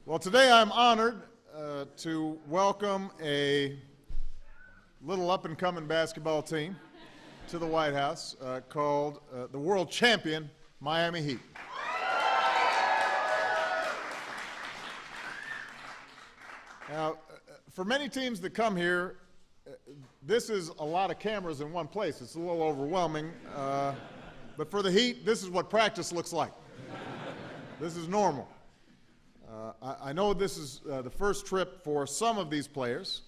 Well, today I'm honored to welcome a little up-and-coming basketball team to the White House called the world champion Miami Heat. Now, for many teams that come here, this is a lot of cameras in one place. It's a little overwhelming. But for the Heat, this is what practice looks like. This is normal. I know this is the first trip for some of these players,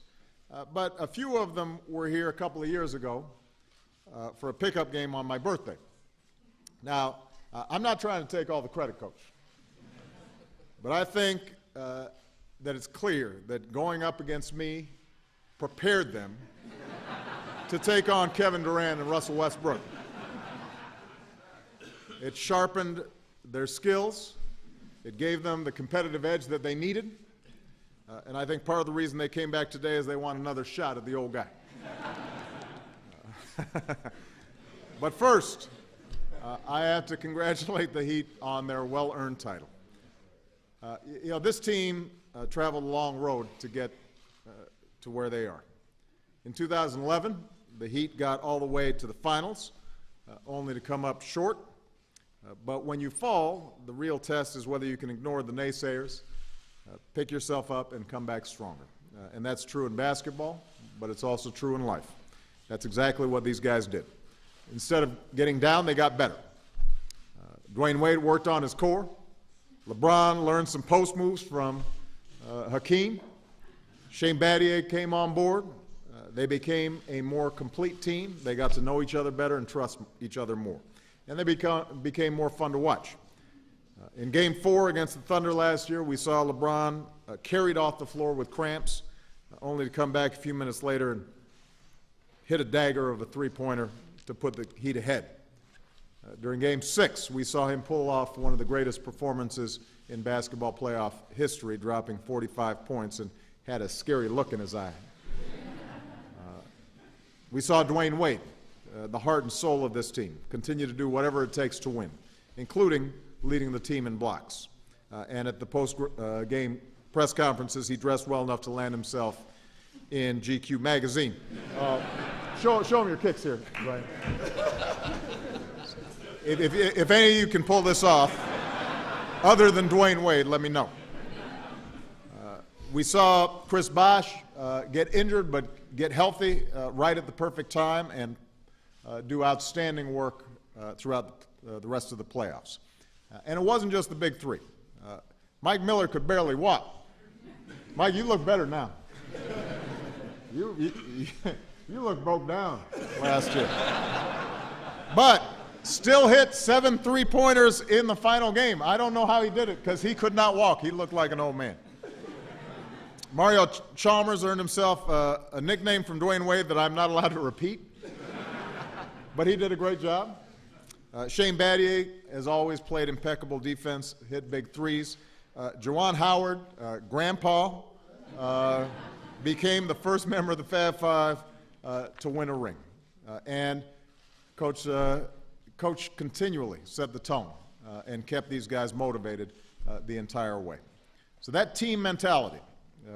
but a few of them were here a couple of years ago for a pickup game on my birthday. Now, I'm not trying to take all the credit, Coach, but I think that it's clear that going up against me prepared them to take on Kevin Durant and Russell Westbrook. It sharpened their skills. It gave them the competitive edge that they needed. And I think part of the reason they came back today is they want another shot at the old guy. But first, I have to congratulate the Heat on their well-earned title. This team traveled a long road to get to where they are. In 2011, the Heat got all the way to the finals, only to come up short. But when you fall, the real test is whether you can ignore the naysayers, pick yourself up, and come back stronger. And that's true in basketball, but it's also true in life. That's exactly what these guys did. Instead of getting down, they got better. Dwayne Wade worked on his core. LeBron learned some post moves from Hakeem. Shane Battier came on board. They became a more complete team. They got to know each other better and trust each other more. And they became more fun to watch. In Game 4 against the Thunder last year, we saw LeBron carried off the floor with cramps, only to come back a few minutes later and hit a dagger of a three-pointer to put the Heat ahead. During Game 6, we saw him pull off one of the greatest performances in basketball playoff history, dropping 45 points and had a scary look in his eye. We saw Dwayne Wade, the heart and soul of this team, continue to do whatever it takes to win, including leading the team in blocks. And at the post-game press conferences, he dressed well enough to land himself in GQ magazine. Show him your kicks here, Brian. If any of you can pull this off, other than Dwayne Wade, let me know. We saw Chris Bosh get injured but get healthy right at the perfect time and do outstanding work throughout the rest of the playoffs. And it wasn't just the big three. Mike Miller could barely walk. Mike, you look better now. You look broke down last year. But still hit 7 three-pointers in the final game. I don't know how he did it because he could not walk. He looked like an old man. Mario Chalmers earned himself a nickname from Dwayne Wade that I'm not allowed to repeat. But he did a great job. Shane Battier, as always, played impeccable defense, hit big threes. Juwan Howard, Grandpa, became the first member of the Fab Five to win a ring. And Coach continually set the tone and kept these guys motivated the entire way. So that team mentality,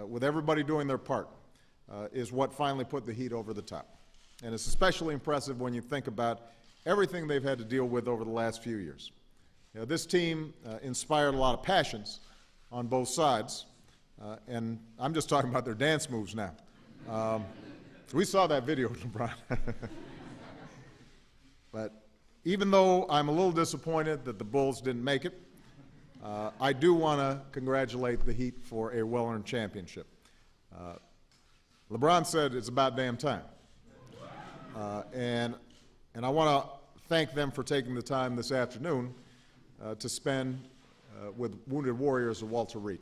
with everybody doing their part, is what finally put the Heat over the top. And it's especially impressive when you think about everything they've had to deal with over the last few years. This team inspired a lot of passions on both sides, and I'm just talking about their dance moves now. We saw that video, LeBron. But even though I'm a little disappointed that the Bulls didn't make it, I do want to congratulate the Heat for a well-earned championship. LeBron said it's about damn time. And I want to thank them for taking the time this afternoon to spend with Wounded Warriors of Walter Reed,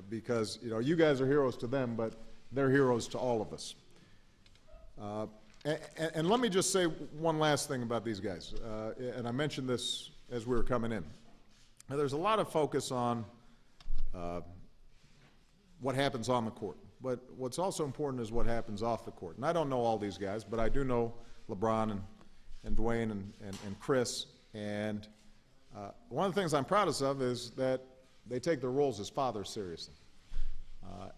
because you guys are heroes to them, but they're heroes to all of us. And let me just say one last thing about these guys, and I mentioned this as we were coming in. Now, there's a lot of focus on what happens on the court. But what's also important is what happens off the court. And I don't know all these guys, but I do know LeBron and Dwayne and Chris. And one of the things I'm proudest of is that they take their roles as fathers seriously.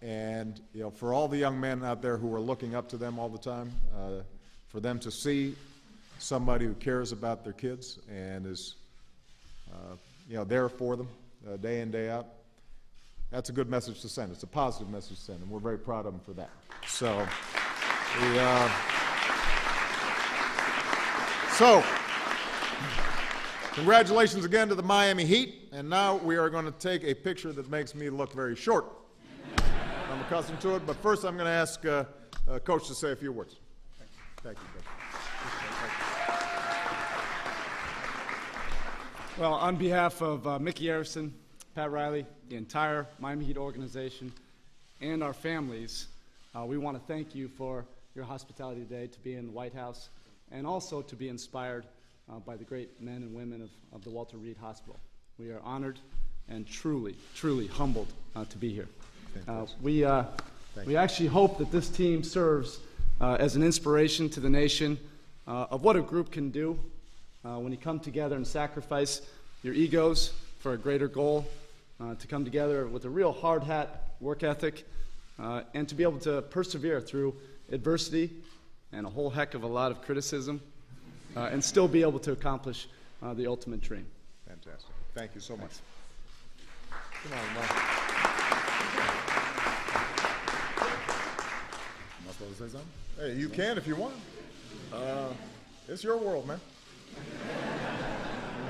And for all the young men out there who are looking up to them all the time, for them to see somebody who cares about their kids and is there for them day in, day out, that's a good message to send. It's a positive message to send, and we're very proud of them for that. So, congratulations again to the Miami Heat, and now we are going to take a picture that makes me look very short. I'm accustomed to it, but first I'm going to ask Coach to say a few words. Thank you, Coach. Well, on behalf of Mickey Arison, Pat Riley, the entire Miami Heat organization, and our families, we want to thank you for your hospitality today, to be in the White House, and also to be inspired by the great men and women of the Walter Reed Hospital. We are honored and truly, truly humbled to be here. We actually hope that this team serves as an inspiration to the nation of what a group can do when you come together and sacrifice your egos for a greater goal, to come together with a real hard hat work ethic, and to be able to persevere through adversity and a whole heck of a lot of criticism, and still be able to accomplish the ultimate dream. Fantastic. Thank you so much. Come on, Mike. Am I supposed to say something? Hey, you can if you want. It's your world, man.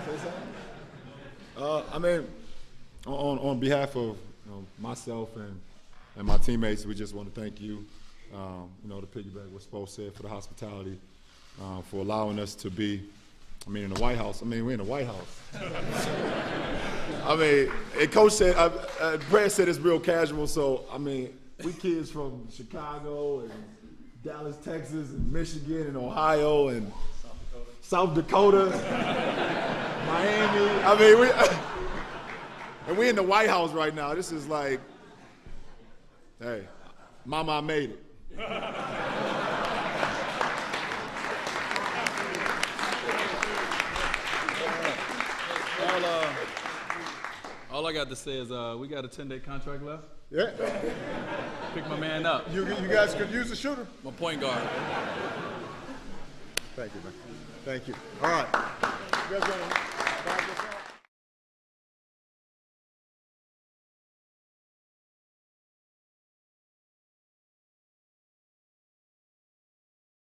Say something? I mean, on behalf of myself and my teammates, we just want to thank you. To piggyback what Spo said, for the hospitality, for allowing us to be. In the White House. We're in the White House. And Coach said, Brad said it's real casual. So we kids from Chicago and Dallas, Texas, and Michigan, and Ohio, and South Dakota, Miami. We're in the White House right now. This is like, hey, Mama, I made it. All I got to say is we got a 10-day contract left. Yeah. Pick my man up. You guys could use a shooter. My point guard. Thank you, man. Thank you. All right. You guys want to